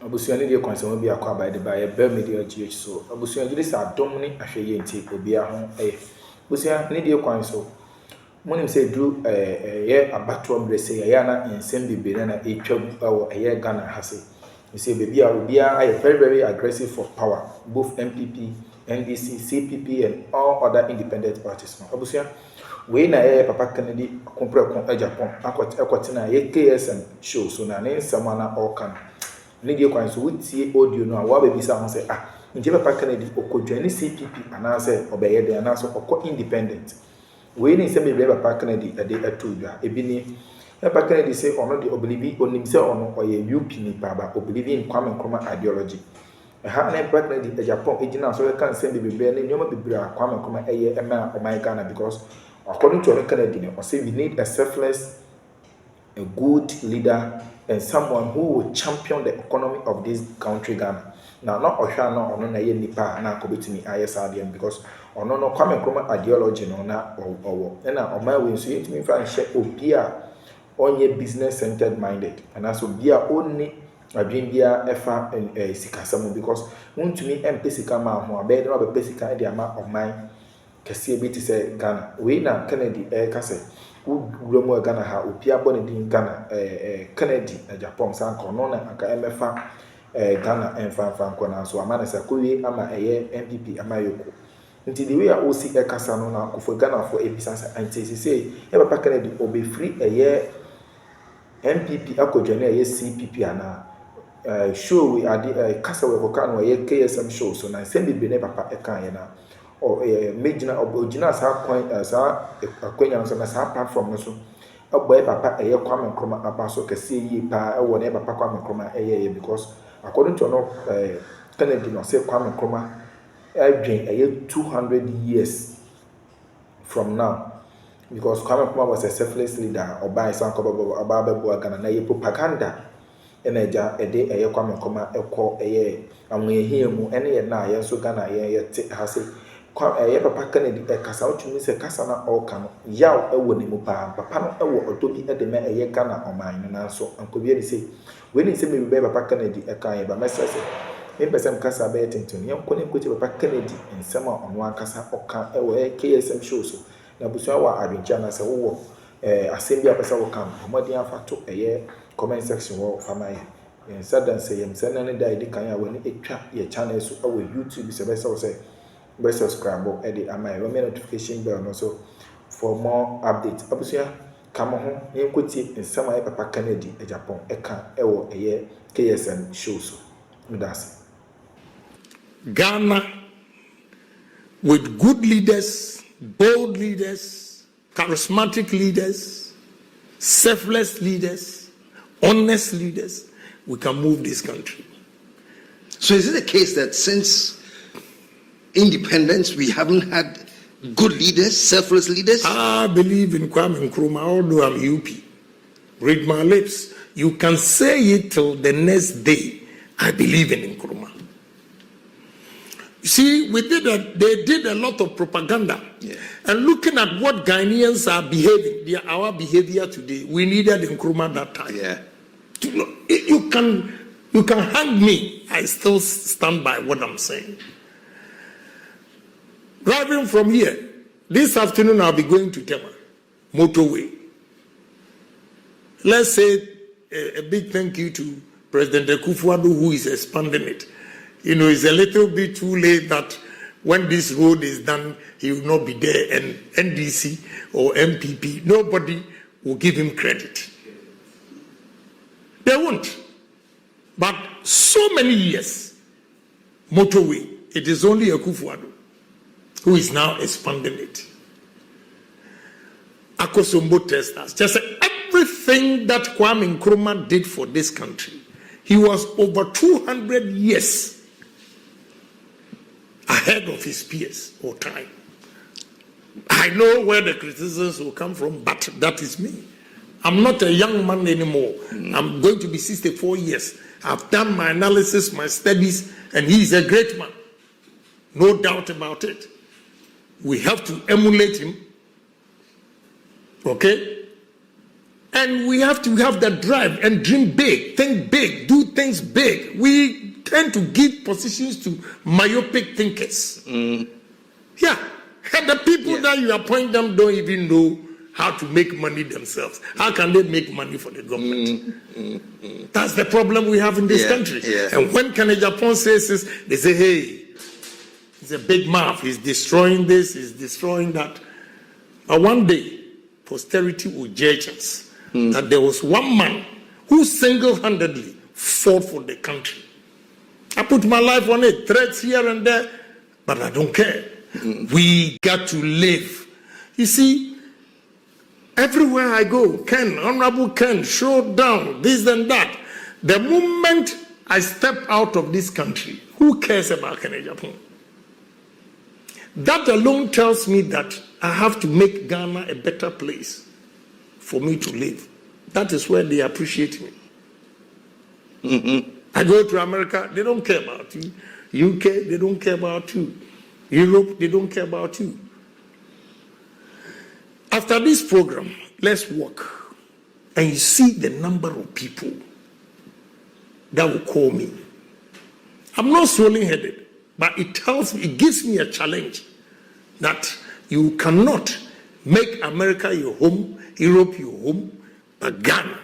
Abusuani de kwanse bi akwa by the by be media GH so abusuani de sa dom ni ahweye nti obi ho abusuani de kwanse monim say dru ye abato mbrese ya na ensem bibere na etwa wo Ghana hase. You say baby obi are very very aggressive for power, both MPP, NDC, CPP and all other independent parties. Abusuani we na Papa Kennedy komprekon Agyapōng akwati na ye KSM show so na ne nsama na all kan media kwan so wutie audio no a wa ba bisa ho say nje Papa Kennedy okodwani CPP anase obeye de anase okọ independent we ni se me Papa Kennedy ade atodwa ebi ni Papa Kennedy say ono de obelieve onim se ono oye UP ni baba obelieve in Nkrumah ideology ha na Papa Kennedy Agyapōng ejina so kan se bebe na nyoma bibira Nkrumah eye ema Ghana because according to Kennedy I say we need a selfless, a good leader and someone who will champion the economy of this country Ghana. Now not Oshana or no na ye nipa na kobetimi ISRDM because or no Nkrumah ideology no na or na my way so yet me fan share obia onye business centered minded and also bia only adwin bia efa sikasam because want to me empesika ma ho abe no be pesika e dia ma oman kese bi ti say Ghana we na Kennedy kase ugremu Ghana ha opia bone din Ghana Kennedy Agyapōng san kono na aka emefa Ghana enfan kona so amana sa kowe ama MPP ama yoko nti the way osi kasa no na kofo Ghana for ebisa sa anti say Papa Kennedy obe free MPP akodwane CPP ana show we ade kasa we koka no KSM show so na sembi ne Papa eka ye na or major original sa akwenya so na sa platform no so aboy Papa Nkrumah abaso kase yi pa wo ne Papa Nkrumah because according to no Kennedy no say Nkrumah adwen 200 years from now because Nkrumah was a selfless leader obai sankobo ababebo Ghana na propaganda eneja ede Nkrumah ekọ amwehia mu ene na ye so Ghana ye te hase Papa Kennedy kasa otumi se kasa na oka no yaw ewo ne mu pa papa no ewo odobi edeme Ghana oman no na so ankobi edi se we ni se me Papa Kennedy eka ye ba mesese me person kasa be tintin yem kone koti Papa Kennedy ensema ono akasa oka ewo KSM show so na busua wa adwencha na se wo assembly apesa wo kan omodi afato comment section wo fama ye sadan se yem senane dai di kan ya we ni etwa ye channel so ewo YouTube se be se be subscribe or edit am my notification bell no so for more updates abusia kama ho yenkoti nsema Papa Kennedy Agyapōng eka ewo KSM show so that's Ghana with good leaders, bold leaders, charismatic leaders, selfless leaders, honest leaders, we can move this country. So is it a case that since independence, we haven't had good leaders, selfless leaders? I believe in Nkrumah, although I'm UP. Read my lips. You can say it till the next day. I believe in Nkrumah. You see, they did a lot of propaganda. Yeah. And looking at what Ghanaians are behaving, our behavior today, we needed Nkrumah that time. Yeah. You can hang me. I still stand by what I'm saying. Driving from here, this afternoon I'll be going to Tema, motorway. Let's say a big thank you to President Akufo-Addo who is expanding it. You know, it's a little bit too late that when this road is done, he will not be there, and NDC or MPP, nobody will give him credit. They won't. But so many years, motorway, it is only Akufo-Addo who is now expanding it. Akosombo testers, just everything that Nkrumah did for this country, he was over 200 years ahead of his peers or time. I know where the criticisms will come from, but that is me. I'm not a young man anymore. I'm going to be 64 years. I've done my analysis, my studies, and he is a great man. No doubt about it. We have to emulate him, okay? And we have to have that drive and dream big, think big, do things big. We tend to give positions to myopic thinkers. Yeah. And the people that you appoint them don't even know how to make money themselves. How can they make money for the government? That's the problem we have in this country. Yeah. And when Agyapōng says this, they say, hey, he's a big mouth. He's destroying this, he's destroying that. But one day, posterity will judge us that there was one man who single-handedly fought for the country. I put my life on it, threats here and there, but I don't care. We got to live. You see, everywhere I go, Ken, Honorable Ken, show down, this and that. The moment I step out of this country, who cares about Agyapōng? That alone tells me that I have to make Ghana a better place for me to live. That is where they appreciate me. I go to America, they don't care about you. UK, they don't care about you. Europe, they don't care about you. After this program, let's walk. And you see the number of people that will call me. I'm not swollen-headed, but it tells me, it gives me a challenge that you cannot make America your home, Europe your home, but Ghana.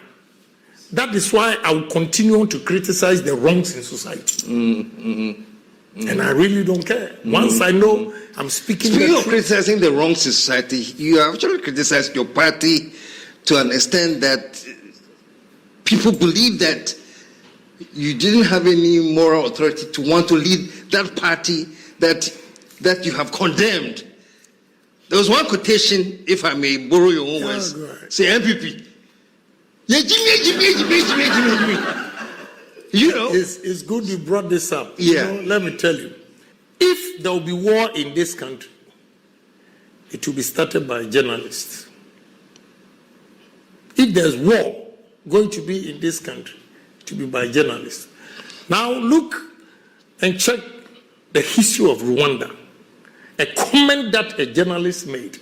That is why I will continue to criticize the wrongs in society. And I really don't care. Once I know I'm speaking Speaking the of truth. criticizing the wrong society, you have actually criticized your party to an extent that people believe that you didn't have any moral authority to want to lead that party that you have condemned. There was one quotation, if I may borrow your own words, say MPP. You know, It's good you brought this up. Yeah. You know, let me tell you. If there will be war in this country, it will be started by journalists. If there's war going to be in this country, it will be by journalists. Now look and check the history of Rwanda. A comment that a journalist made.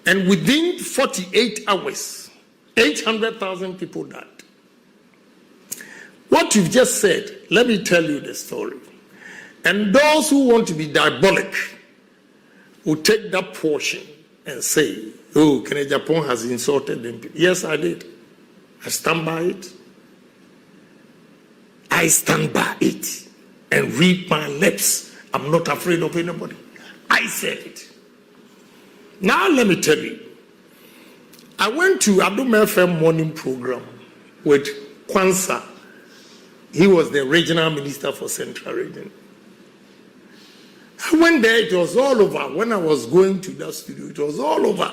And within 48 hours, 800,000 people died. What you've just said, let me tell you the story. And those who want to be diabolic will take that portion and say, oh, Agyapōng has insulted them. Yes, I did. I stand by it. I stand by it and read my lips. I'm not afraid of anybody. I said it. Now let me tell you. I went to Adom FM morning program with Kwanzaa. He was the regional minister for Central Region. I went there, it was all over. When I was going to that studio, it was all over.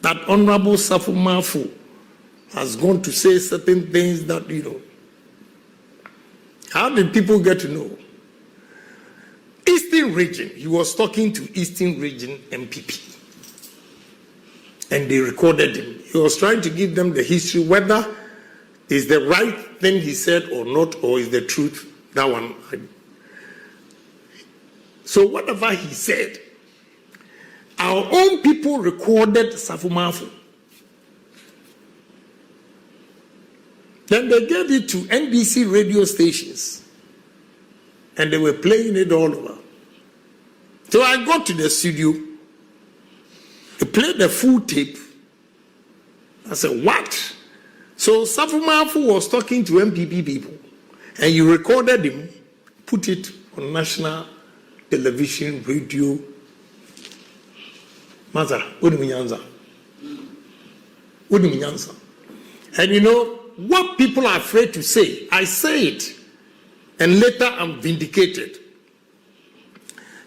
That Honorable Safo Mafu has gone to say certain things that, you know. How did people get to know? Eastern Region, he was talking to Eastern Region MPP. And they recorded him. He was trying to give them the history, whether is the right thing he said or not, or is the truth, that one. So whatever he said, our own people recorded Safo Mafu. Then they gave it to NBC radio stations, and they were playing it all over. So I got to the studio, they played the full tape. I said, what? So Safo Mafu was talking to MPP people, and you recorded him, put it on national television, radio. Maza, what do you mean? What do you mean? And you know, what people are afraid to say, I say it, and later I'm vindicated.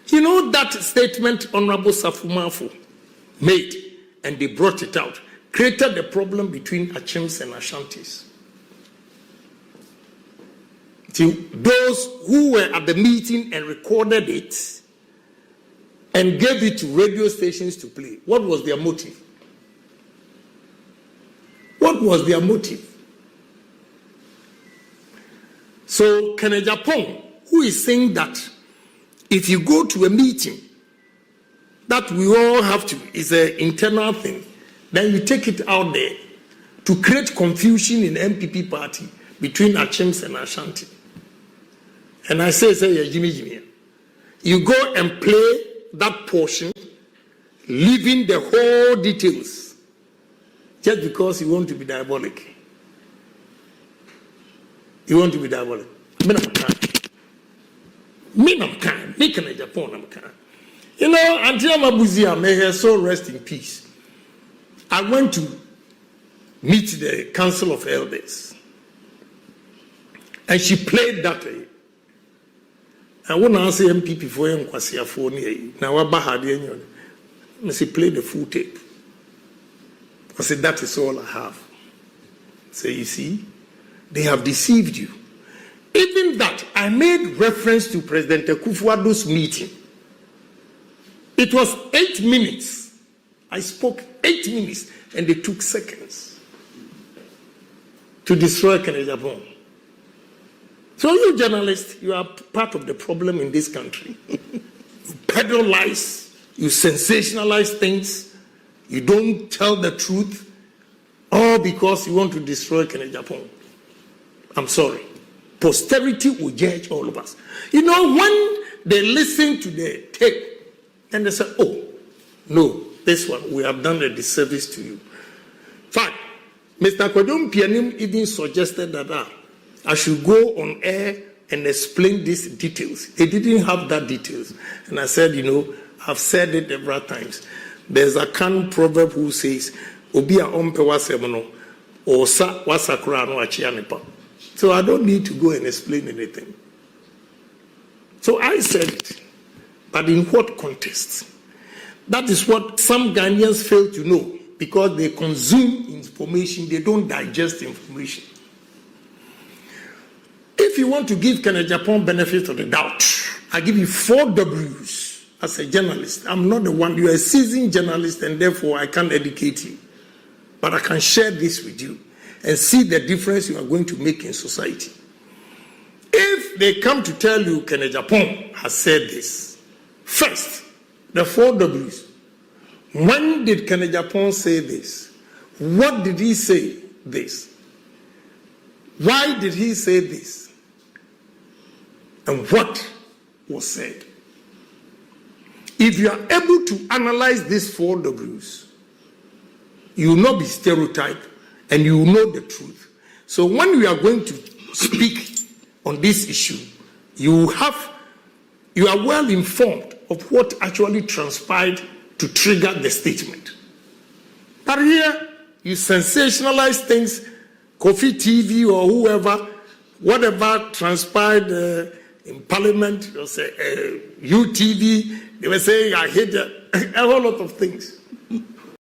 You know that statement Honorable Safo Mafu made, and they brought it out, created the problem between Achims and Ashantis. To those who were at the meeting and recorded it and gave it to radio stations to play, what was their motive? What was their motive? So Agyapōng, who is saying that if you go to a meeting, that we all have to, is an internal thing, then you take it out there to create confusion in the MPP party between Achims and Ashanti. And I say, Jimmy, you go and play that portion, leaving the whole details, just because you want to be diabolic. You want to be diabolic. You know, until Mabuzia, may her soul rest in peace, I went to meet the Council of Elders. And she played that. I won't answer MPP for him, now she played the full tape. I said, that is all I have. So you see, they have deceived you. Even that, I made reference to President Akufo-Addo's meeting. It was 8 minutes. I spoke 8 minutes, and they took seconds to destroy Agyapōng. So you journalists, you are part of the problem in this country. You peddle lies, you sensationalize things, you don't tell the truth, all because you want to destroy Agyapōng. I'm sorry. Posterity will judge all of us. You know, when they listen to the tape, and they say, oh, no, this one, we have done a disservice to you. Fine. Mr. Kwadwo Mpianim even suggested that I should go on air and explain these details. They didn't have that details. And I said, you know, I've said it several times. There's a Kan proverb who says, Obi a ompe wasemono, or sa wasakura no achianepa. So I don't need to go and explain anything. So I said it. But in what context? That is what some Ghanaians fail to know, because they consume information, they don't digest information. If you want to give Agyapōng benefit of the doubt, I give you 4 W's as a journalist. I'm not the one. You are a seasoned journalist, and therefore I can't educate you. But I can share this with you and see the difference you are going to make in society. If they come to tell you Agyapōng has said this, first, the 4 W's. When did Agyapōng say this? What did he say this? Why did he say this? And what was said? If you are able to analyze these 4 W's, you will not be stereotyped and you will know the truth. So when we are going to speak on this issue, you are well informed of what actually transpired to trigger the statement. But here, you sensationalize things, Kofi TV or whoever, whatever transpired in Parliament, you'll say UTV, they were saying I hate a whole lot of things.